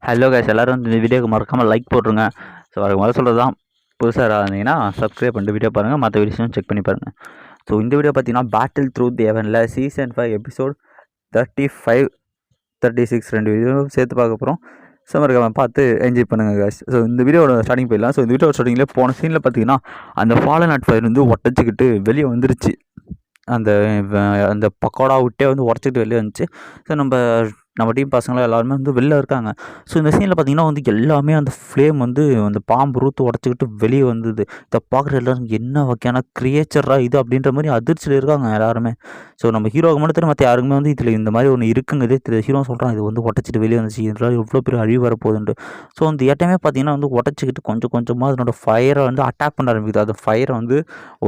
Hello guys, எல்லோரும் இந்த வீடியோக்கு மறக்காமல் லைக் போட்டுருங்க. ஸோ அதுக்கு முதல்ல சொல்கிறது தான், புதுசாக இருந்தீங்கன்னா சப்ஸ்கிரைப் பண்ணிட்டு வீடியோ பாருங்கள், மற்ற வீடியோஸும் செக் பண்ணி பாருங்கள். ஸோ இந்த வீடியோ பார்த்தீங்கன்னா பேட்டில் த்ரூ தி ஹெவனில் சீசன் 5 எபிசோட் 35, 36 ரெண்டு வீடியோ சேர்த்து பார்க்க போகிறோம். ஸோ மறக்காம பார்த்து என்ஜாய் பண்ணுங்கள் கைஸ். ஸோ இந்த வீடியோட ஸ்டார்டிங் போயிடலாம். ஸோ இந்த வீடியோ ஸ்டார்டிங்கில் போன சீனில் பார்த்தீங்கன்னா அந்த ஃபாலன் அட் ஃபயர் வந்து ஒட்டச்சிக்கிட்டு வெளியே வந்துருச்சு. அந்த அந்த பக்கோடா விட்டே வந்து உடச்சிட்டு வெளியே வந்துச்சு. ஸோ நம்ம டீம் பசங்களாம் எல்லாருமே வந்து வெளில இருக்காங்க. ஸோ இந்த சீனில் பார்த்தீங்கன்னா வந்து எல்லாமே அந்த ஃப்ளேம் வந்து அந்த பாம்பு ரூத்து உடச்சிக்கிட்டு வெளியே வந்தது. இதை பார்க்குற எல்லோரும் என்ன வகையான கிரியேச்சரா இது அப்படின்ற மாதிரி அதிர்ச்சியில் இருக்காங்க எல்லாருமே. ஸோ நம்ம ஹீரோவுக்கு மட்டும் தெரியும், மற்ற யாருக்குமே வந்து இதில் இந்த மாதிரி ஒன்று இருக்குங்கிறதே தெரியும். ஹீரோ சொல்கிறான் இது வந்து உடச்சிட்டு வெளியே வந்துச்சு, இதெல்லாம் எவ்வளோ பெரிய அழிவு வரப்போகுதுன்ட்டு. ஸோ அந்த ஏட்டமே பார்த்தீங்கன்னா வந்து உடச்சிக்கிட்டு கொஞ்சம் கொஞ்சமாக அதனோட ஃபயரை வந்து அட்டாக் பண்ண ஆரம்பிக்குது. அந்த ஃபயரை வந்து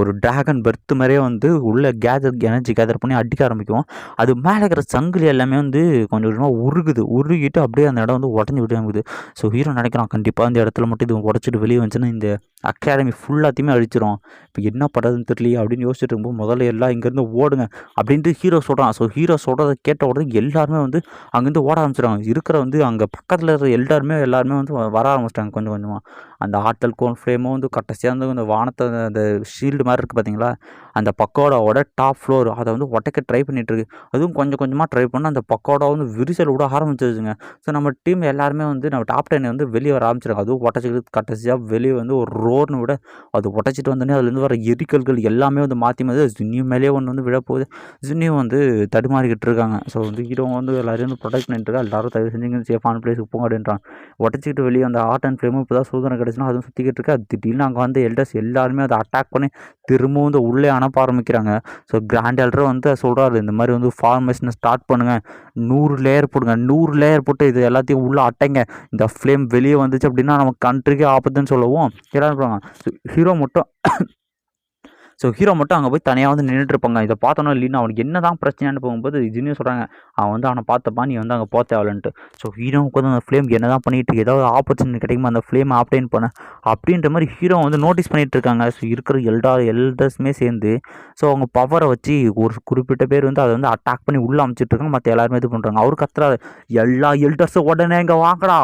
ஒரு டிராகன் பர்த் மாதிரியே வந்து உள்ள எனர்ஜி கேதர் பண்ணி அடிக்க ஆரம்பிக்கும். அது மேலே இருக்கிற சங்கிலி எல்லாமே வந்து கொஞ்சம் கொஞ்சமாக உருகிட்டு அப்படியே அந்த இடம் வந்து உடஞ்சி விட்டு. ஸோ ஹீரோ நினைக்கிறான் கண்டிப்பாக இந்த இடத்துல மட்டும் இது உடச்சிட்டு வெளியே வந்துச்சுன்னா இந்த அகாடமி ஃபுல்லாத்தையுமே அழிச்சிடும். இப்போ என்ன பண்ணுறதுன்னு தெரியல அப்படின்னு யோசிச்சுட்டு இருக்கும்போது முதல்ல எல்லாம் இங்கேருந்து ஓடுங்க அப்படின்ட்டு ஹீரோ சொல்கிறான். ஸோ ஹீரோ சொல்கிறத கேட்ட உடனே எல்லாருமே வந்து அங்கேருந்து ஓட ஆரம்பிச்சிடுறாங்க. இருக்கிற வந்து அங்கே பக்கத்தில் இருக்கிற எல்லாருமே வந்து வர ஆரம்பிச்சிட்டாங்க கொஞ்சம் கொஞ்சமாக. அந்த ஆட்டல் கோன் ஃப்ரேமும் வந்து கடைசியாக வந்து அந்த வானத்தை அந்த ஷீல்டு மாதிரி இருக்குது பார்த்தீங்களா, அந்த பக்கோடாவோட டாப் ஃப்ளோர் அதை வந்து உடைக்க ட்ரை பண்ணிகிட்ருக்கு. அதுவும் கொஞ்சம் கொஞ்சமாக ட்ரை பண்ணால் அந்த பக்கோடா வந்து விரிசல் விட ஆரம்பிச்சிருச்சுங்க. ஸோ நம்ம டீம் எல்லாருமே வந்து நம்ம டாப் 10 வந்து வெளியே வர ஆரம்பிச்சிருக்காங்க. அதுவும் உடச்சிக்கிட்டு கடைசியாக வெளியே வந்து ஒரு ரோர்னு விட அது உடச்சிட்டு வந்தோடனே அதுலேருந்து வர எரிக்கல்கள் எல்லாமே வந்து மாற்றி ஜின்னியூ மேலேயே ஒன்று வந்து விழப்போகுது. ஜின்னியூ வந்து தடுமாறிக்கிட்டு இருக்காங்க. ஸோ வந்து ஹீரோ வந்து எல்லாரையும் வந்து ப்ரொடெக்ட் பண்ணிட்டு இருக்கா. எல்லாரும் தயவு செஞ்சு சேஃபான பிளேஸுக்கு போங்க அப்படின்றான். உடச்சிக்கிட்டு வெளியே அந்த ஆர்ட் அண்ட் ஃப்ளேமும் இப்போ தான் சூதனை கிடச்சுன்னா அதுவும் சுற்றிக்கிட்டு இருக்கா. திடீர்னு அங்கே வந்து எல்டர்ஸ் எல்லாருமே அதை அட்டாக் பண்ணி திரும்பவும் வந்து உள்ளே அனுப்ப ஆரம்பிக்கிறாங்க. ஸோ கிராண்ட் எல்டர் வந்து சொல்கிறாரு இந்த மாதிரி வந்து ஃபார்மேஷனை ஸ்டார்ட் பண்ணுங்கள், 100 லேயர் போடுங்க, 100 லேயர் போட்டு இது எல்லாத்தையும் உள்ளே அட்டைங்க. இந்த ஃப்ளேம் வெளியே வந்துச்சு அப்படின்னா நம்ம கண்ட்ரிக்கே ஆபத்துன்னு சொல்லவும் எல்லாரும் இருப்பாங்க. ஹீரோ மட்டும் அங்கே போய் தனியாக வந்து நின்றுட்டுருப்பாங்க. இதை பார்த்தோன்னா இல்லைன்னா அவனுக்கு என்ன தான் பிரச்சனைன்னு போகும்போது இதுன்னு சொல்கிறாங்க, அவன் வந்து அவனை பார்த்தப்பா நீ வந்து அங்கே தேவையில்லைன்ட்டு. ஸோ ஹீரோவுக்கு வந்து அந்த ஃப்ளேம் என்ன தான் பண்ணிட்டு இருக்கு, ஏதாவது ஆப்பர்ச்சுனிட்டி கிடைக்குமா அந்த ஃப்ளேமை ஆப்டைன் பண்ண அப்படின்ற மாதிரி ஹீரோ வந்து நோட்டீஸ் பண்ணிகிட்டு இருக்காங்க. ஸோ இருக்கிற எல்டர்ஸுமே சேர்ந்து ஸோ அவங்க பவரை வச்சு ஒரு குறிப்பிட்ட பேர் வந்து அதை வந்து அட்டாக் பண்ணி உள்ளே அமைச்சிட்டு இருக்காங்க. மற்ற எல்லாருமே இது பண்ணுறாங்க. அவர் கத்துறாரு, எல்லா எல்டர்ஸும் உடனே இங்கே வாங்கடா,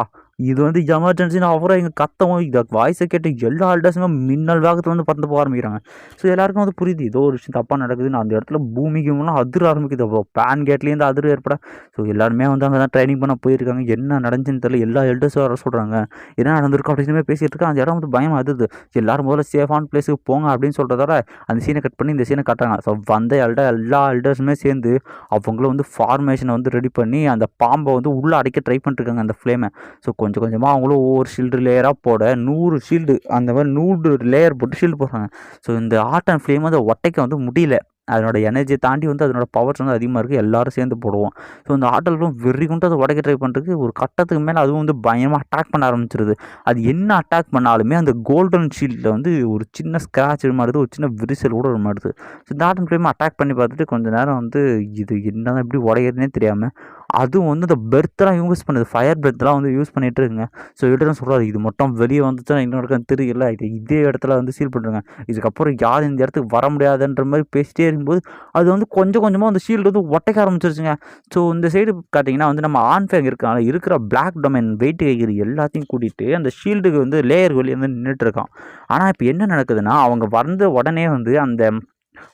இது வந்து எமர்ஜென்சின்னு அவரை இங்கே கத்தவும் இதை வாய்ஸை கேட்டு எல்லா எல்டர்ஸுமே மின்னல் வேகத்தில் வந்து பறந்து போக ஆரம்பிக்கிறாங்க. ஸோ எல்லாருக்கும் வந்து புரியுது ஏதோ ஒரு விஷயம் தப்பாக நடக்குதுன்னு. அந்த இடத்துல பூமிக்குலாம் அதிர ஆரம்பிக்குது. அப்போ பேன் கேட்லேருந்து அதிர ஏற்பட ஸோ எல்லாருமே வந்து அங்கே தான் ட்ரைனிங் பண்ண போயிருக்காங்க. என்ன நடந்துச்சுன்னு தெரியல. எல்லா எல்டர்ஸும் வர சொல்கிறாங்க, என்ன நடந்திருக்கும் அப்படின்னு பேசிகிட்டு இருக்கா. அந்த இடம் வந்து பயம் அதுது. எல்லாரும் முதல்ல சேஃபான பிளேஸுக்கு போங்க அப்படின்னு சொல்கிறதோட அந்த சீனை கட் பண்ணி இந்த சீனை காட்டுறாங்க. ஸோ வந்த எல்லா எல்டர்ஸுமே சேர்ந்து அவங்களும் வந்து ஃபார்மேஷனை வந்து ரெடி பண்ணி அந்த பாம்பை வந்து உள்ளே அடைக்க ட்ரை பண்ணிட்டுருக்காங்க அந்த ஃப்ளேமை. ஸோ கொஞ்சம் கொஞ்சமாக அவங்களும் ஒவ்வொரு ஷீல்டு லேயராக போட 100 ஷீல்டு அந்த மாதிரி 100 லேயர் போட்டு ஷீல்டு போடுறாங்க. ஸோ இந்த ஆர்ட் அண்ட் ஃப்ளேம் வந்து ஒட்டைக்க வந்து முடியல. அதனோட எனர்ஜியை தாண்டி வந்து அதனோட பவர்ஸ் வந்து அதிகமாக இருக்குது. எல்லோரும் சேர்ந்து போடுவோம். ஸோ இந்த ஆட்டலும் வெறி கொண்டு அதை உடைக்க ட்ரை பண்ணுறதுக்கு ஒரு கட்டத்துக்கு மேலே அதுவும் வந்து பயமாக அட்டாக் பண்ண ஆரம்பிச்சிருது. அது என்ன அட்டாக் பண்ணாலுமே அந்த கோல்டன் ஷீல்டில் வந்து ஒரு சின்ன ஸ்க்ராட்ச் மாறுது, ஒரு சின்ன விரிசல் கூட மாறுது. ஸோ இந்த ஆர்ட் அண்ட் ஃப்ளேம் அட்டாக் பண்ணி பார்த்துட்டு கொஞ்சம் நேரம் வந்து இது என்ன எப்படி உடையிறதுனே தெரியாமல் அதுவும் வந்து இந்த பெர்த்தெலாம் யூஸ் பண்ணுது, ஃபயர் பெர்த்லாம் வந்து யூஸ் பண்ணிகிட்டு இருக்குங்க. ஸோ இடம் சொல்கிறாரு இது மட்டும் வெளியே வந்துச்சுன்னா இன்னொரு தெரியல, இதே இடத்துல வந்து சீல் பண்ணுறாங்க, இதுக்கப்புறம் யாரும் இந்த இடத்துக்கு வர முடியாதுன்ற மாதிரி பேசிட்டே இருக்கும்போது அது வந்து கொஞ்சம் கொஞ்சமாக அந்த ஷீல்டு வந்து ஒட்டைக்க ஆரம்பிச்சிருச்சுங்க. ஸோ இந்த சைடு பார்த்தீங்கன்னா வந்து நம்ம ஆன்ஃபேங் இருக்கிற பிளாக் டொமைன் வெயிட் கைகிற எல்லாத்தையும் கூட்டிகிட்டு அந்த ஷீல்டுக்கு வந்து லேயர் வெளியே வந்து நின்றுட்டு இருக்கான். ஆனால் இப்போ என்ன நடக்குதுன்னா அவங்க வந்த உடனே வந்து அந்த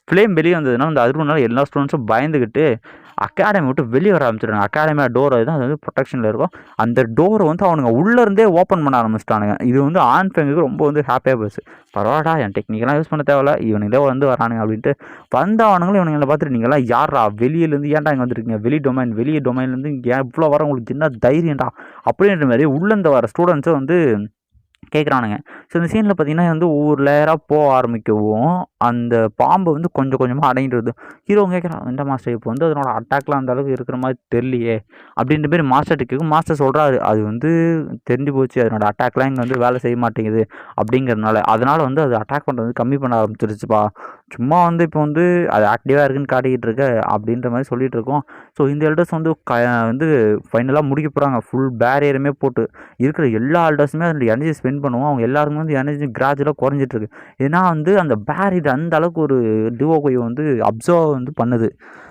ஃப்ளேம் வெளியே வந்ததுன்னா அந்த அதிர்வுனால எல்லா ஸ்டூடெண்ட்ஸும் பயந்துக்கிட்டு அகாடமி விட்டு வெளியே வர ஆரம்பிச்சிடுறாங்க. அகாடமியோட டோர் தான் அது வந்து ப்ரொடெக்ஷனில் இருக்கும். அந்த டோரை வந்து அவனுங்க உள்ளேருந்தே ஓப்பன் பண்ண ஆரம்பிச்சிட்டானுங்க. இது வந்து ஆன்ஃபேங்குக்கு ரொம்ப வந்து ஹாப்பியாக போச்சு. பரவாயில்லடா என் டெக்னிக்கெலாம் யூஸ் பண்ண தேவையில்ல, இவனுங்களே வந்து வரானுங்க அப்படின்ட்டு வந்தவனுங்களும் இவனுங்களை பார்த்துட்டு நீங்களாம் யாரா வெளியிலேருந்து ஏன்டா இங்கே வந்துருக்கீங்க, வெளியே டொமைன்லேருந்து இங்கே இவ்வளோ வர உங்களுக்கு என்ன தைரியம்டா அப்படின்ற மாதிரி உள்ளேருந்து வர ஸ்டூடெண்ட்ஸும் வந்து கேட்குறானுங்க. ஸோ இந்த சீனில் பார்த்தீங்கன்னா வந்து ஒவ்வொரு லேயராக போக ஆரம்பிக்கவும் அந்த பாம்பு வந்து கொஞ்சம் கொஞ்சமாக அடங்கிட்டு வருது. ஹீரோ கேட்குறான், இந்த மாஸ்டர் இப்போ வந்து அதனோட அட்டாக்லாம் அந்த அளவுக்கு இருக்கிற மாதிரி தெரியலையே அப்படின்ற மாதிரி மாஸ்டர்கிட்ட கேட்கும். மாஸ்டர் சொல்கிறாரு அது வந்து தெரிஞ்சு போச்சு, அதனோட அட்டாக்லாம் இங்கே வந்து வேலை செய்ய மாட்டேங்குது அப்படிங்கிறதுனால அதனால் வந்து அது அட்டாக் பண்ணுறது கம்மி பண்ண ஆரம்பிச்சிருச்சுப்பா, சும்மா வந்து இப்போ வந்து அது ஆக்டிவாக இருக்குன்னு காட்டிக்கிட்டு இருக்க அப்படின்ற மாதிரி சொல்லிகிட்டு இருக்கோம். ஸோ இந்த எல்டர்ஸ் வந்து வந்து ஃபைனலாக முடிக்க போகிறாங்க. ஃபுல் பேரியருமே போட்டு இருக்கிற எல்லா எல்டர்ஸுமே அதோட எனர்ஜி ஸ்பெண்ட் பண்ணுவோம். அவங்க எல்லாருமே வந்து எனர்ஜி கிராஜுவலாக குறைஞ்சிட்ருக்கு. ஏன்னா வந்து அந்த பேரியர் அந்த அளவுக்கு ஒரு டிவோகோயை வந்து அப்சர்வ் வந்து பண்ணுது.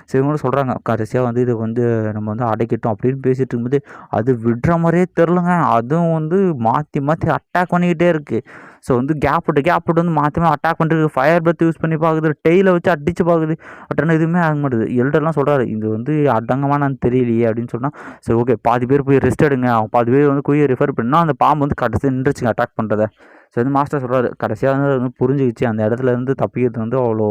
சரி இவங்களும் சொல்கிறாங்க கடைசியாக வந்து இதை வந்து நம்ம வந்து அடைக்கட்டும் அப்படின்னு பேசிகிட்டு இருக்கும்போது அது விடுற மாதிரியே தெரிலங்க. அதுவும் வந்து மாற்றி மாற்றி அட்டாக் பண்ணிக்கிட்டே இருக்குது. ஸோ வந்து கேப் விட்டு வந்து மாற்றி அட்டாக் பண்ணுறது, ஃபயர் பர்த் யூஸ் பண்ணி பார்க்குது, டெய்லை வச்சு அடித்து பார்க்குது. பட் ஆனால் எதுவுமே ஆக மாட்டுது. எல்டர்லாம் சொல்கிறாரு இது வந்து அடங்கமானு தெரியலையே அப்படின்னு சொன்னால் சரி ஓகே பாதி பேர் போய் ரெஸ்ட் எடுங்க, அவங்க பாதி பேர் வந்து குயியை ரெஃபர் பண்ணால் அந்த பாம்பு வந்து கடைசி நின்றுச்சுங்க அட்டாக் பண்ணுறதை. ஸோ வந்து மாஸ்டர் சொல்கிறாரு கடைசியாக வந்து புரிஞ்சுக்கிச்சு அந்த இடத்துல இருந்து தப்பிக்கிறது வந்து அவ்வளோ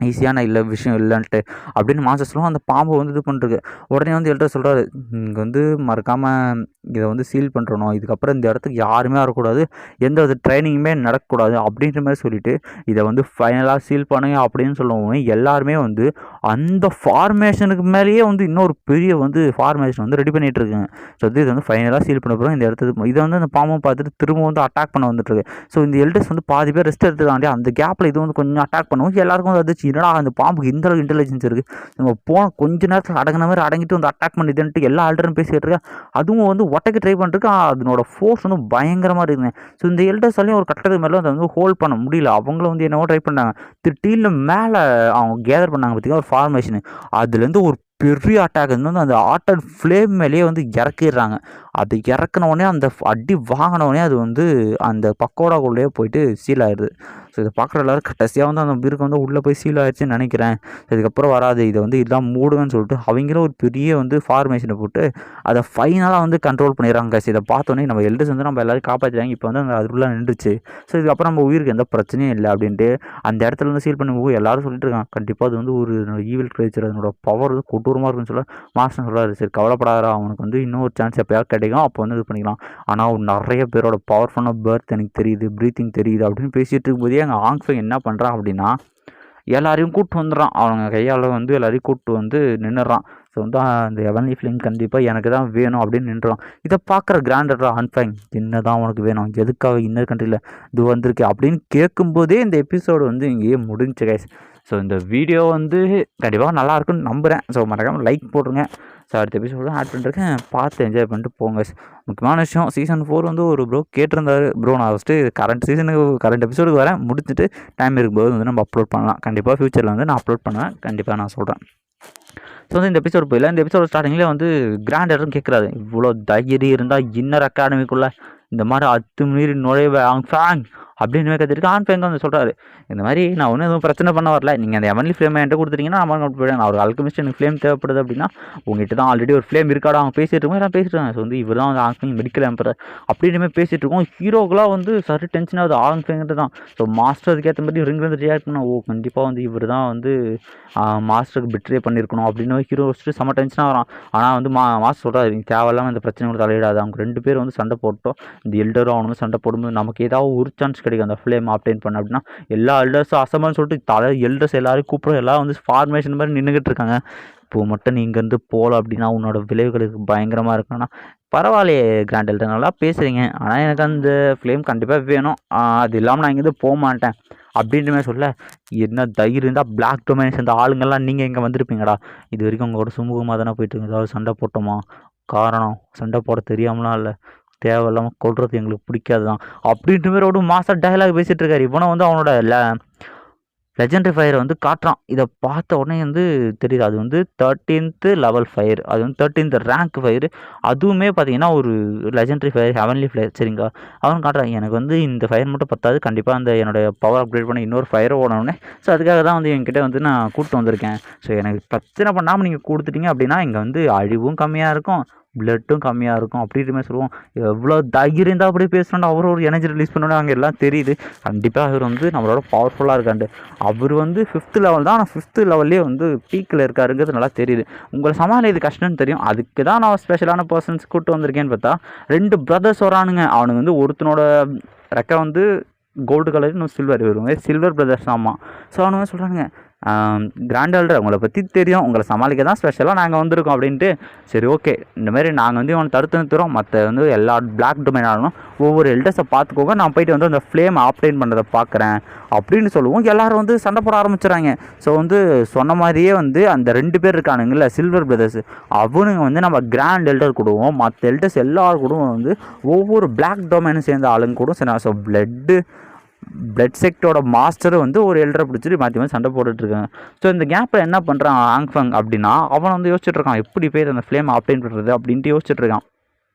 ஈஸியான விஷயம் இல்லைன்ட்டு அப்படின்னு மாஸ்டர் சொல்லுவோம். அந்த பாம்பு வந்து இது பண்ணுறது உடனே வந்து எல்டர் சொல்கிறாரு இங்கே வந்து மறக்காமல் இதை வந்து சீல் பண்ணுறணும், இதுக்கப்புறம் இந்த இடத்துக்கு யாருமே வரக்கூடாது, எந்த ஒரு ட்ரைனிங்குமே நடக்கக்கூடாது அப்படின்ற மாதிரி சொல்லிவிட்டு இதை வந்து ஃபைனலாக சீல் பண்ணுங்க அப்படின்னு சொல்லுவோம். எல்லாருமே வந்து அந்த ஃபார்மேஷனுக்கு மேலேயே வந்து இன்னொரு பெரிய வந்து ஃபார்மேஷன் வந்து ரெடி பண்ணிகிட்டு இருக்குங்க. ஸோ வந்து இது வந்து ஃபைனலாக சீல் பண்ண போகிறோம் இந்த இடத்துக்கு. இதை வந்து அந்த பாம்பை பார்த்துட்டு திரும்ப வந்து அட்டாக் பண்ண வந்துட்டுருக்கு. ஸோ இந்த எல்டர்ஸ் வந்து பாதி பேர் ரெஸ்ட் எடுத்துக்காண்டி அந்த கேப்பில் இது வந்து கொஞ்சம் அட்டாக் பண்ணுவோம். எல்லாருக்கும் வந்து அது என்னடா அந்த பாம்புக்கு இந்த அளவுக்கு இன்டெலிஜென்ஸ் இருக்குது, நம்ம போன கொஞ்ச நேரத்தில் அடங்கின மாதிரி அடங்கிட்டு வந்து அட்டாக் பண்ணிதுன்ட்டு எல்லா ஆல்டரும் பேசிகிட்டு இருக்கா. அதுவும் வந்து ஒட்டைக்கு ட்ரை பண்ணிருக்கு. அதனோட ஃபோர்ஸ் வந்து பயங்கரமாக இருக்குங்க. ஸோ இந்த எல்டர்ஸாலையும் ஒரு கட்டத்துக்கு மேலே அதை வந்து ஹோல்ட் பண்ண முடியல. அவங்களும் வந்து என்னவோ ட்ரை பண்ணாங்க. திடீர்னு மேலே அவங்க கேதர் பண்ணாங்க பார்த்திங்கன்னா ஒரு ஃபார்மேஷனு, அதுலேருந்து ஒரு பெரிய அட்டாக் வந்து அந்த ஆட்டர் ஃப்ளேம் மேலேயே வந்து இறக்கிடுறாங்க. அது இறக்குனவுடனே அந்த அடி வாங்கினவுடனே அது வந்து அந்த பக்கோடாக்குள்ளேயே போயிட்டு சீல் ஆயிடுது. ஸோ இதை பார்க்குற எல்லோரும் கடைசியாக வந்து அந்த மிருகம் வந்து உள்ளே போய் சீல் ஆயிடுச்சுன்னு நினைக்கிறேன், இதுக்கப்புறம் வராது, இதை வந்து இதெல்லாம் மூடுங்கன்னு சொல்லிட்டு அவங்களும் ஒரு பெரிய வந்து ஃபார்மேஷனை போட்டு அதை ஃபைனலாக வந்து கண்ட்ரோல் பண்ணிடுறாங்க. கைஸ் இதை பார்த்தோன்னே நம்ம எல்டர்ஸ் வந்து நம்ம எல்லாரும் காப்பாற்றிட்டாங்க, இப்போ வந்து அந்த அதுக்குள்ளே நின்றுச்சு, ஸோ இதுக்கப்புறம் நம்ம உயிருக்கு எந்த பிரச்சனையும் இல்லை அப்படின்ட்டு அந்த இடத்துல வந்து சீல் பண்ணி போய் எல்லாரும் சொல்லிட்டு இருக்காங்க கண்டிப்பாக அது வந்து ஒரு ஈவில் கிரியேச்சர், அதனோட பவர் வந்து கொடூரமாக இருக்குன்னு சொல்ல மாஸ்டர் சொல்கிறாரு சரி கவலைப்படாதா, அவனுக்கு வந்து இன்னும் ஒரு சான்ஸ் எப்போயாவது கிடைக்கும், அப்போ வந்து இது பண்ணிக்கலாம். ஆனால் நிறைய பேரோட பவர்ஃபுல்லான பர்த் எனக்கு தெரியுது, ப்ரீத்திங் தெரியுது அப்படின்னு பேசிகிட்டு இருக்கும்போதே எங்கள் ஆங்ஃபை என்ன பண்ணுறான் அப்படின்னா எல்லாரையும் கூப்பிட்டு வந்துடுறான். அவங்க கையால் வந்து எல்லாரையும் கூப்பிட்டு வந்து நின்றுறான். ஸோ வந்து அந்த ஹெவன்லி ஃப்ளேம் கண்டிப்பாக எனக்கு தான் வேணும் அப்படின்னு நின்றுறான். இதை பார்க்குற கிராண்டரா ஆங்ஃபை என்ன தான் உனக்கு வேணும், எதுக்காக இன்னர் கண்ட்ரியில் இது வந்திருக்கு அப்படின்னு கேட்கும்போதே இந்த எபிசோடு வந்து இங்கேயே முடிஞ்சு கைஸ். ஸோ இந்த வீடியோ வந்து கண்டிப்பாக நல்லாயிருக்குன்னு நம்புகிறேன். ஸோ மறக்காமல் லைக் போட்டுருங்க. ஸோ அடுத்த எபிசோடு ஆட் பண்ணிருக்கேன், பார்த்து என்ஜாய் பண்ணிட்டு போங்க. முக்கியமான விஷயம் சீசன் 4 வந்து ஒரு ப்ரோ கேட்டிருந்தாரு, ப்ரோ நான் ஃபஸ்ட்டு கரண்ட் எபிசோடுக்கு வரேன், முடிச்சுட்டு டைம் இருக்கும்போது வந்து நம்ம அப்லோட் பண்ணலாம். கண்டிப்பாக ஃப்யூச்சரில் வந்து நான் அப்லோட் பண்ணுவேன், கண்டிப்பாக நான் சொல்கிறேன். ஸோ வந்து இந்த எபிசோடு போயிடல. இந்த எபிசோட ஸ்டார்டிங்கில் வந்து கிராண்டரும் கேட்குறாரு இவ்வளோ தைரியம் இருந்தால் இன்னர் அகாடமிக்குள்ளே இந்த மாதிரி அத்துமீறி நுழைவ ஃபேங் அப்படின்னு கற்றுட்டு ஆன்ஃபேங்க வந்து சொல்கிறாரு இந்த மாதிரி நான் ஒன்றும் எதுவும் பிரச்சனை பண்ண வரல, நீங்கள் அந்த எவன்லி ஃப்ளேமை என்கிட்ட கொடுத்துட்டீங்கன்னா நம்ம கொண்டு போயிடுவேன், நான் ஒரு அல்கமிஸ்ட் எனக்கு ஃப்ளேம் தேவைப்படுது அப்படின்னா உங்ககிட்ட தான் ஆல்ரெடி ஒரு ஃப்ளேம் இருக்காடா, அவங்க பேசிகிட்டு இருக்கோம் எல்லாம் பேசிட்டு இருக்காங்க. ஸோ வந்து இவர் தான் வந்து ஆன்ஃபேங் மெடிக்கல் எம்பரர் அப்படின்னு பேசிகிட்டு இருக்கோம். ஹீரோக்கெலாம் வந்து சரி டென்ஷன் ஆகுது ஆன்ஃபேங்கிட்டு தான். ஸோ மாஸ்டர் அதுக்கேற்ற மாதிரி ரிங் வந்து ரியாக்ட் பண்ண கண்டிப்பாக வந்து இவர் தான் வந்து மாஸ்டருக்கு பிட்ரே பண்ணியிருக்கணும் அப்படின்னு ஹீரோ வச்சுட்டு செம்ம டென்ஷனாக வரான். ஆனால் வந்து மாஸ்டர் சொல்கிறாரு தேவையில்லாமல் இந்த பிரச்சனை கூட தலையிடாது, அவங்க 2 பேர் வந்து சண்டை போட்டோம், இந்த எல்டரும் அவனும் சண்டை போடும்போது நமக்கு ஏதாவது ஒரு சான்ஸ் கிடைக்கும் அந்த ஃப்ளேம் ஆப்டைன் பண்ண அப்படின்னா எல்லா எல்டர்ஸும் அசம்பல்னு சொல்லிட்டு எல்டர்ஸ் எல்லாரும் கூப்பிட்றோம், எல்லாம் வந்து ஃபார்மேஷன் மாதிரி நின்றுக்கிட்டு இருக்காங்க. இப்போது மட்டும் நீ இங்கேருந்து போகல அப்படின்னா உன்னோட விளைவுகளுக்கு பயங்கரமாக இருக்குன்னா பரவாயில்லையே கிராண்ட் எல்டர் நல்லா பேசுகிறீங்க, ஆனால் எனக்கு அந்த ஃப்ளேம் கண்டிப்பாக வேணும், அது இல்லாமல் நான் இங்கேருந்து போக மாட்டேன் அப்படின்ற மாதிரி சொல்ல என்ன தைரியம் இருந்தால் பிளாக் டொமைன்ஸ் அந்த ஆளுங்கள்லாம் நீங்கள் இங்கே வந்திருப்பீங்கடா, இது வரைக்கும் உங்களோட சுமூகமாக தானே போயிட்டு இருக்கு, ஏதாவது சண்டை போட்டோமா, காரணம் சண்டை போட தெரியாமலாம் இல்லை, தேவையில்லாமல் கொள்வது எங்களுக்கு பிடிக்காது தான் அப்படின்ட்டு மாதிரி ஒரு மாதம் டைலாக் பேசிகிட்டு இருக்காரு. இவனை வந்து அவனோட லெஜெண்டரி ஃபயரை வந்து காட்டுறான். இதை பார்த்த உடனே வந்து தெரியுது அது வந்து 13th லெவல் ஃபயர், அது வந்து 13th ரேங்க் ஃபயர், அதுவுமே பார்த்தீங்கன்னா ஒரு லெஜெண்டரி ஃபயர் ஹெவன்லி ஃபயர் சரிங்களா. அவன் காட்டுறான் எனக்கு வந்து இந்த ஃபயர் மட்டும் பத்தாது, கண்டிப்பாக அந்த என்னோடய பவர் அப்கிரேட் பண்ணி இன்னொரு ஃபயரை ஓடனே, ஸோ அதுக்காக தான் வந்து என்கிட்ட வந்து நான் கூப்பிட்டு வந்திருக்கேன். ஸோ எனக்கு பிரச்சனை பண்ணாமல் நீங்கள் கொடுத்துட்டீங்க அப்படின்னா இங்கே வந்து அழிவும் கம்மியாக இருக்கும், பிளட்டும் கம்மியாக இருக்கும் அப்படின்ற மாதிரி சொல்லுவோம். எவ்வளோ தைரியம் இருந்தால் அப்படி பேசணும்னு அவர் ஒரு எனர்ஜி ரிலீஸ் பண்ணோன்னு அங்கே எல்லாம் தெரியுது. கண்டிப்பாக அவர் வந்து நம்மளோட பவர்ஃபுல்லாக இருக்காண்டு. அவர் வந்து 5th லெவல் தான், ஆனால் 5th லெவல்லே வந்து பீக்கில் இருக்காருங்கிறது நல்லா தெரியுது. உங்களை சமாளி இது கஷ்டம்னு தெரியும், அதுக்கு தான் நான் ஸ்பெஷலான பர்சன்ஸ் கூப்பிட்டு வந்திருக்கேன்னு பார்த்தா 2 பிரதர்ஸ் வரானுங்க. அவனுக்கு வந்து ஒருத்தனோட ரெக்கை வந்து கோல்டு கலர், இன்னும் சில்வர் வருவாங்க, சில்வர் பிரதர்ஸ் ஆமாம். ஸோ அவனுங்க சொல்கிறானுங்க கிராண்ட் எல்டர் உங்களை பற்றி தெரியும், உங்களை சமாளிக்க தான் ஸ்பெஷலாக நாங்கள் வந்திருக்கோம் அப்படின்ட்டு. சரி ஓகே இந்தமாரி நாங்கள் வந்து இவனை தடுத்து நிறுத்துகிறோம், மற்ற வந்து எல்லா பிளாக் டொமைன் ஆகணும், ஒவ்வொரு எல்டர்ஸை பார்த்துக்கோங்க, நான் போயிட்டு வந்து அந்த ஃப்ளேம் ஆப்டைன் பண்ணுறதை பார்க்குறேன் அப்படின்னு சொல்லுவோம். எல்லோரும் வந்து சண்டை போட ஆரம்பிச்சிடறாங்க. ஸோ வந்து சொன்ன மாதிரியே வந்து அந்த 2 பேர் இருக்கானுங்கல்ல சில்வர் பிரதர்ஸ், அவனுங்க வந்து நம்ம கிராண்ட் எல்டர் கூடுவோம், மற்ற எல்டர்ஸ் எல்லாரும் கூட வந்து ஒவ்வொரு பிளாக் டொமைனும் சேர்ந்த ஆளுங்க கூட சரி. ஸோ பிளட்டு பிளட் செக்டோட மாஸ்டர் வந்து ஒரு எல்டரை பிடிச்சிட்டு மாற்றி மாற்றி சண்டை போட்டுட்ருக்காங்க. ஸோ இந்த கேப்பில் என்ன பண்ணுறான் ஆங்ஃபங் அப்படின்னா, அவன் வந்து யோசிச்சுட்டு இருக்கான் எப்படி போய் அந்த ஃப்ளேம் ஆப்டைன் பண்ணுறது அப்படின்ட்டு யோசிச்சுட்டு இருக்கான்.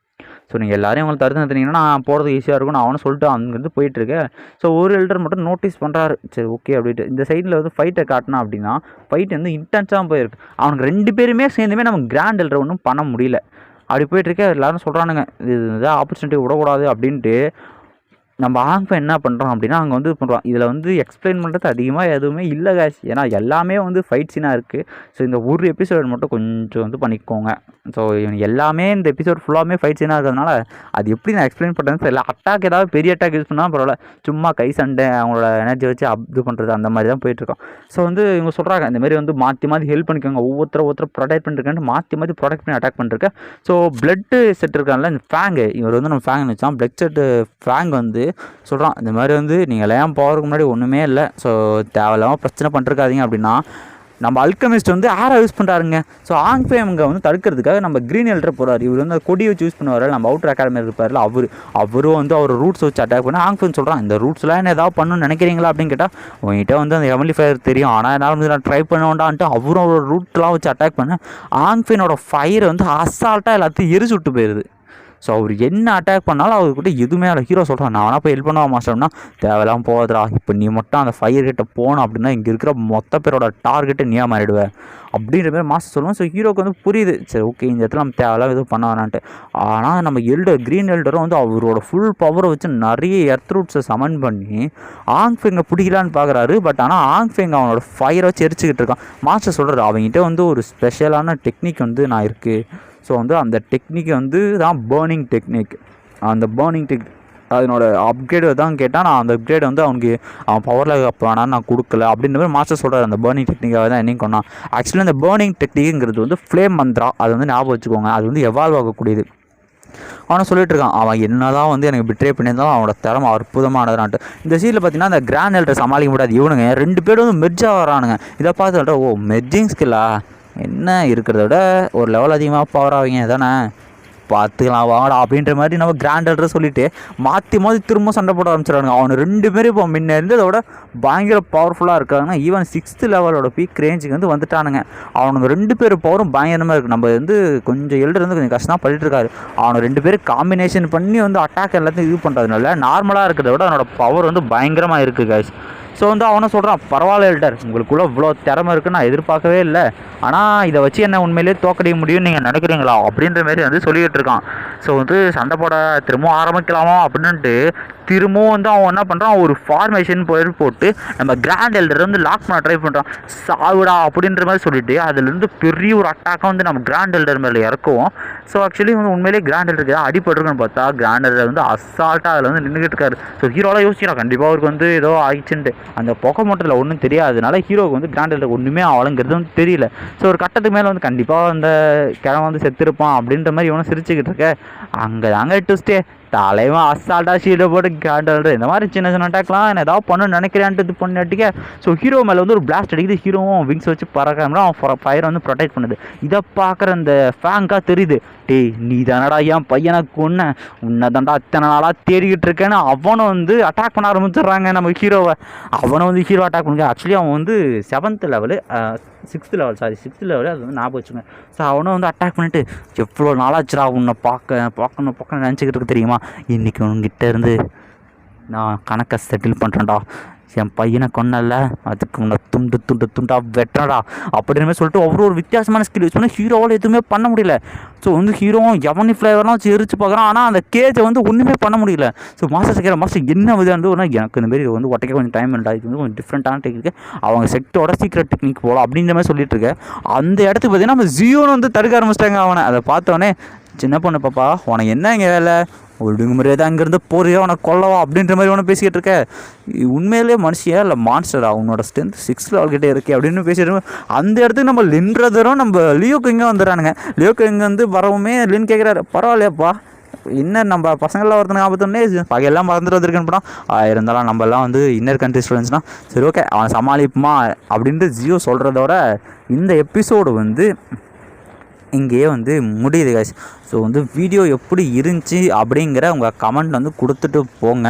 ஸோ நீங்கள் எல்லாரையும் உங்களுக்கு தடுத்து நிறுத்தினீங்கன்னா நான் போகிறது ஈஸியாக இருக்கும் நான் அவனு சொல்லிட்டு அங்கேருந்து போயிட்டுருக்கேன். ஸோ ஒரு எல்டர் மட்டும் நோட்டீஸ் பண்ணுறாரு. சரி ஓகே அப்படின்ட்டு இந்த சைடில் வந்து ஃபைட்டை காட்டினா அப்படின்னா ஃபைட் வந்து இன்டென்ஸாக போயிருக்கு. அவனுக்கு 2 பேருமே சேர்ந்துமே நம்ம கிராண்ட் எல்டர் ஒன்றும் பண்ண முடியல. அப்படி போயிட்டுருக்கேன். எல்லோரும் சொல்கிறானுங்க இது ஆப்பர்ச்சுனிட்டி விடக்கூடாது அப்படின்ட்டு. நம்ம ஆங்ஃபங் என்ன பண்ணுறோம் அப்படின்னா அங்கே வந்து பண்ணுறோம். இதில் வந்து எக்ஸ்பிளைன் பண்ணுறது அதிகமாக எதுவுமே இல்லை காய்ஸ். ஏன்னா எல்லாமே வந்து ஃபைட் சீனாக இருக்குது. ஸோ இந்த ஒரு எபிசோடு மட்டும் கொஞ்சம் வந்து பண்ணிக்கோங்க. ஸோ எல்லாமே இந்த எபிசோட் ஃபுல்லாமே ஃபைட் சீனாக இருக்கிறதுனால அது எப்படி நான் எக்ஸ்பிளைன் பண்ணுறதுன்னு தெரியல. அட்டாக் ஏதாவது பெரிய அட்டாக் யூஸ் பண்ணால் பரவாயில்ல, சும்மா கை சண்டை அவங்களோட எனர்ஜி வச்சு இது பண்ணுறது அந்த மாதிரி தான் போயிட்டுருக்கோம். ஸோ வந்து இவங்க சொல்கிறாங்க இந்தமாரி வந்து மாற்றி மாற்றி ஹெல்ப் பண்ணிக்கோங்க, ஒவ்வொருத்தர் ப்ரொடெக்ட் பண்ணிருக்கேன்ட்டு மாற்றி மாற்றி ப்ரொடெக்ட் பண்ணி அட்டாக் பண்ணிருக்கேன். ஸோ பிளட்டு செட் இருக்காங்கல்ல இந்த ஃபேங்கு, இவர் வந்து நம்ம ஃபேங்னு வச்சான். பிளட் செட்டு ஃபேங் வந்து சொல்கிறான் இந்த மாதிரி வந்து நீங்கள் ஏன் போகிறதுக்கு முன்னாடி ஒன்றுமே இல்லை. ஸோ தேவையில்லாமல் பிரச்சனை பண்ணிருக்காதீங்க அப்படின்னா நம்ம அல்கமிஸ்ட் வந்து ஆரை யூஸ் பண்ணுறாருங்க. ஸோ ஆங்ஃபேம்ங்க வந்து தடுக்கிறதுக்காக நம்ம க்ரீன் எல்டர் போகிறார். இவர் வந்து கொடி வச்சு யூஸ் பண்ணுவார். நம்ம அவுட்டர் அகாடமி இருப்பார்ல அவரும் வந்து அவர் ரூட்ஸ் வச்சு அட்டாக் பண்ணி ஆங்ஃபேம் சொல்கிறான் இந்த ரூட்ஸ்லாம் என்ன ஏதாவது பண்ணணும்னு நினைக்கிறீங்களா அப்படின்னு கேட்டால் உங்ககிட்ட வந்து அந்த ஹெவன்லி ஃபயர் தெரியும் ஆனால் என்னால் வந்து நான் ட்ரை பண்ணோண்டான்ட்டு அவரும் ஒரு ரூட்லாம் வச்சு அட்டாக் பண்ண ஆங்ஃபேனோட ஃபயரை வந்து அசால்ட்டாக எல்லாத்தையும் எரிச்சு விட்டு போயிடுது. ஸோ அவர் என்ன அட்டாக் பண்ணாலும் அவர்கிட்ட எதுவுமே இல்லை. ஹீரோ சொல்கிறான் நான் வேணா போய் ஹெல்ப் பண்ணுவா மாஸ்டர்னா தேவையெல்லாம் போகாதரா, இப்போ நீ மட்டும் அந்த ஃபயர் கிட்ட போனோம் அப்படின்னா இங்கே இருக்கிற மொத்த பேரோட டார்கெட்டை நீயா மாறிடுவேன் அப்படின்ற மாதிரி மாஸ்டர் சொல்லுவோம். ஸோ ஹீரோக்கு வந்து புரியுது சரி ஓகே இந்த இடத்துல நம்ம தேவையெல்லாம் எதுவும் பண்ண வேணான்ட்டு. ஆனால் நம்ம க்ரீன் எல்டரும் வந்து அவரோட ஃபுல் பவரை வச்சு நிறைய எர்த் ரூட்ஸை சமன் பண்ணி ஆங்ஃபேங்கை பிடிக்கலான்னு பார்க்குறாரு. பட் ஆனால் ஆங்ஃபேங் அவனோட ஃபயரை வச்சு எரிச்சிக்கிட்டு இருக்கான். மாஸ்டர் சொல்கிறாரு அவங்ககிட்ட வந்து ஒரு ஸ்பெஷலான டெக்னிக் வந்து நான் இருக்குது. ஸோ வந்து அந்த டெக்னிக் வந்து தான் பேர்னிங் டெக்னிக். அந்த பேர்னிங் அதனோட அப்கிரேடு தான் கேட்டால் நான் அந்த அப்கிரேட் வந்து அவனுக்கு அவன் பவரில் வேணான்னு நான் கொடுக்கல அப்படின்ற மாதிரி மாஸ்டர் சொல்கிறார். அந்த பேர்னிங் டெக்னிக்காக தான் என்னையும் கொண்டான். ஆக்சுவலி அந்த பேர்னிங் டெக்னிக்ங்கிறது வந்து ஃப்ளேம் மந்த்ரா, அது வந்து ஞாபகம் வச்சுக்கோங்க. அது வந்து எவால்வ் ஆகக்கூடியது. அவனை சொல்லிட்டு இருக்கான் அவன் என்ன தான் வந்து எனக்கு பிட்ரே பண்ணியிருந்தாலும் அவனோட திறமை அற்புதமானதுனான்ட்டு. இந்த சீனில் பார்த்தீங்கன்னா அந்த கிராண்ட் எல்டர் சமாளிக்க முடியாது. இவனுங்க 2 பேரும் வந்து மெர்ஜாக வரானுங்க. இதை பார்த்து ஓ மெர்ஜிங் ஸ்கில்லா என்ன இருக்கிறத விட ஒரு லெவல் அதிகமாக பவர் ஆவீங்க தானே பார்த்துக்கலாம் வாடா அப்படின்ற மாதிரி நம்ம கிராண்ட் எல்டர் சொல்லிவிட்டு மாற்றி திரும்ப சண்டை போட ஆரம்பிச்சிடறாங்க. அவனு 2 பேரும் இப்போ முன்ன இருந்ததை விட பயங்கர பவர்ஃபுல்லாக இருக்காங்கன்னா ஈவன் 6th லெவலோட பீக் ரேஞ்சுக்கு வந்து வந்துட்டானுங்க. அவனுக்கு 2 பேர் பவரும் பயங்கரமாக இருக்குது. நம்ம வந்து கொஞ்சம் எல்டர் வந்து கொஞ்சம் கஷ்டமாக பண்ணிட்டுருக்காரு. அவனை 2 பேரும் காம்பினேஷன் பண்ணி வந்து அட்டாக் எல்லாத்தையும் இது பண்ணுறதுனால நார்மலாக இருக்கிறத விட அவனோட பவர் வந்து பயங்கரமாக இருக்குது கைஸ். ஸோ வந்து அவனும் சொல்கிறான் பரவாயில்ல எல்டர் உங்களுக்குள்ளே இவ்வளோ திறமை இருக்குன்னு நான் எதிர்பார்க்கவே இல்லை, ஆனால் இதை வச்சு என்ன உண்மையிலே தோக்கடிக்க முடியும்னு நீங்கள் நினைக்கிறீங்களா அப்படின்ற மாதிரி வந்து சொல்லிக்கிட்டு இருக்கான். ஸோ வந்து சண்டை போட திரும்பவும் ஆரம்பிக்கலாமா அப்படின்ட்டு திரும்பவும் வந்து அவன் என்ன பண்ணுறான் ஒரு ஃபார்மேஷன் போட்டு நம்ம கிராண்ட் எல்டர் வந்து லாக் பண்ண ட்ரை பண்ணுறான். சாவுடா அப்படின்ற மாதிரி சொல்லிட்டு அதுலேருந்து பெரிய ஒரு அட்டாக்காக வந்து நம்ம கிராண்ட் எல்டர் மேலே இறக்குவோம். ஸோ ஆக்சுவலி வந்து உண்மையிலேயே கிராண்ட் எல்டருக்கு ஏதாவது அடிபட்டுருக்குன்னு பார்த்தா கிராண்ட் எல்டர் வந்து அசால்ட்டாக அதில் வந்து நின்றுக்கிட்டு இருக்காரு. ஸோ ஹீரோலாம் யோசிக்கிறான் கண்டிப்பாக அவருக்கு வந்து ஏதோ ஆயிடுச்சுன்ட்டு. அந்த பொக்கை மோட்டரில் ஒன்றும் தெரியாதனால ஹீரோவுக்கு வந்து கிராண்ட் எல்டர் ஒன்றுமே ஆளுங்கிறது வந்து தெரியல. ஸோ ஒரு கட்டத்துக்கு மேலே வந்து கண்டிப்பாக அந்த கிழமை வந்து செத்துருப்பான் அப்படின்ற மாதிரி இவனும் சிரிச்சுக்கிட்டு இருக்க. அங்கே ட்விஸ்டே தலைவன் அசால்ட்டாக ஷீல்டை போட்டு கேண்டல்டு இந்த மாதிரி சின்ன சின்ன அட்டாக்லாம் நான் ஏதாவது பண்ணணும்னு நினைக்கிறேன்ட்டு இது பண்ணிட்டிக்க. ஸோ ஹீரோ மேலே வந்து ஒரு பிளாஸ்ட் அடிக்குது. ஹீரோவும் விங்ஸ் வச்சு பறக்காம அவன் ஃபயரை வந்து ப்ரொடெக்ட் பண்ணுது. இதை பார்க்குற அந்த ஃபேங்காக தெரியுது டேய் நீ தானடா என் பையனை கொன்ன, உன்னை தாண்டா அத்தனை நாளாக தேடிக்கிட்டு இருக்கேன்னு அவனை வந்து அட்டாக் பண்ண ஆரம்பிச்சிடுறாங்க நம்ம ஹீரோவை. அவனை வந்து ஹீரோ அட்டாக் பண்ணுங்க. ஆக்சுவலி அவன் வந்து 7th லெவலு 6th லெவலு அது வந்து ஞாபகம் வச்சுங்க. ஸோ அவனை வந்து அட்டாக் பண்ணிட்டு எவ்வளோ நாளாச்சுடா உன்னை பார்க்கணும் நினச்சிக்கிட்டு இருக்கு தெரியுமா, இன்றைக்கி உங்ககிட்ட இருந்து நான் கணக்கை செட்டில் பண்ணுறேன்டா, என் பையனை கொன்னல அதுக்கு உன்னை துண்டா வெட்டுறடா அப்படின்னு சொல்லிட்டு ஒரு வித்தியாசமான ஸ்கில் யூஸ் பண்ணி ஹீரோவால் எதுவுமே பண்ண முடியல. ஸோ வந்து ஹீரோவும் எவனி ஃப்ளேவர்லாம் வச்சு எரிச்சு பார்க்குறான். ஆனால் அந்த கேஜை வந்து ஒன்றுமே பண்ண முடியல. ஸோ மாஸ்டர் என்ன விதம் எனக்கு இந்தமாரி இது வந்து ஒட்டைக்க கொஞ்சம் டைம் இல்லை, இது வந்து கொஞ்சம் டிஃப்ரெண்ட்டான டெக்னிக், அவங்க செக்டோட சீக்ரெட் டெக்னிக் போகலாம் அப்படின்ற மாதிரி சொல்லிட்டு இருக்கேன். அந்த இடத்துக்கு பார்த்தீங்கன்னா நம்ம ஜியோன்னு வந்து தடுக்க ஆரம்பிச்சிட்டாங்க அவனை. அதை பார்த்தோன்னே சின்ன பொண்ணு பாப்பா உனக்கு என்ன இங்கே வேலை, ஒழுங்கு முறையாக தான் அங்கேருந்து போறியா உனக்கு கொல்லவா அப்படின்ற மாதிரி உனக்கு பேசிக்கிட்டு இருக்க, உண்மையிலே மனுஷியா இல்லை மான்ஸ்டரா, உன்னோட ஸ்ட்ரென்த் 6th லெவல்கிட்டே இருக்கே அப்படின்னு பேசிட்டு அந்த இடத்துக்கு நம்ம லின் பிரதரும் நம்ம லியோக்கு இங்கே வந்துடுறானுங்க. லியோக்கு இங்கே வந்து வரவுமே லின் கேட்குறாரு பரவாயில்லையாப்பா என்ன நம்ம பசங்கள்லாம் ஒருத்தனை ஆபத்தோடனே பகையெல்லாம் மறந்துட்டு வந்திருக்கேன்னு போனால் இருந்தாலும் நம்மலாம் வந்து இன்னர் கண்ட்ரி ஸ்டூடெண்ட்ஸ்னால் சரி ஓகே அவன் சமாளிப்புமா அப்படின்ட்டு ஜியோ சொல்கிறதோட இந்த எபிசோடு வந்து இங்கேயே வந்து முடியுது கைஸ். ஸோ வந்து வீடியோ எப்படி இருந்துச்சு அப்படிங்கிற உங்கள் கமெண்ட் வந்து கொடுத்துட்டு போங்க.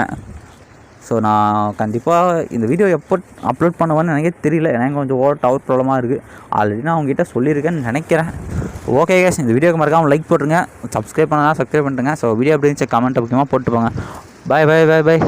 ஸோ நான் கண்டிப்பாக இந்த வீடியோ எப்போ அப்லோட் பண்ணுவேன்னு எனக்கே தெரியல. எனக்கு கொஞ்சம் டவர் ப்ராப்ளமாக இருக்குது. ஆல்ரெடி நான் அவங்ககிட்ட சொல்லியிருக்கேன்னு நினைக்கிறேன். ஓகே கேஸ், இந்த வீடியோக்கு மறக்காமல் லைக் போட்டுருங்க. சப்ஸ்கிரைப் பண்ணலாம், சப்ஸ்கிரைப் பண்ணிட்டுங்க. ஸோ வீடியோ எப்படி இருந்துச்சு கமெண்ட்டை முக்கியமாக போட்டு போங்க. பாய் பாய் பாய் பாய்.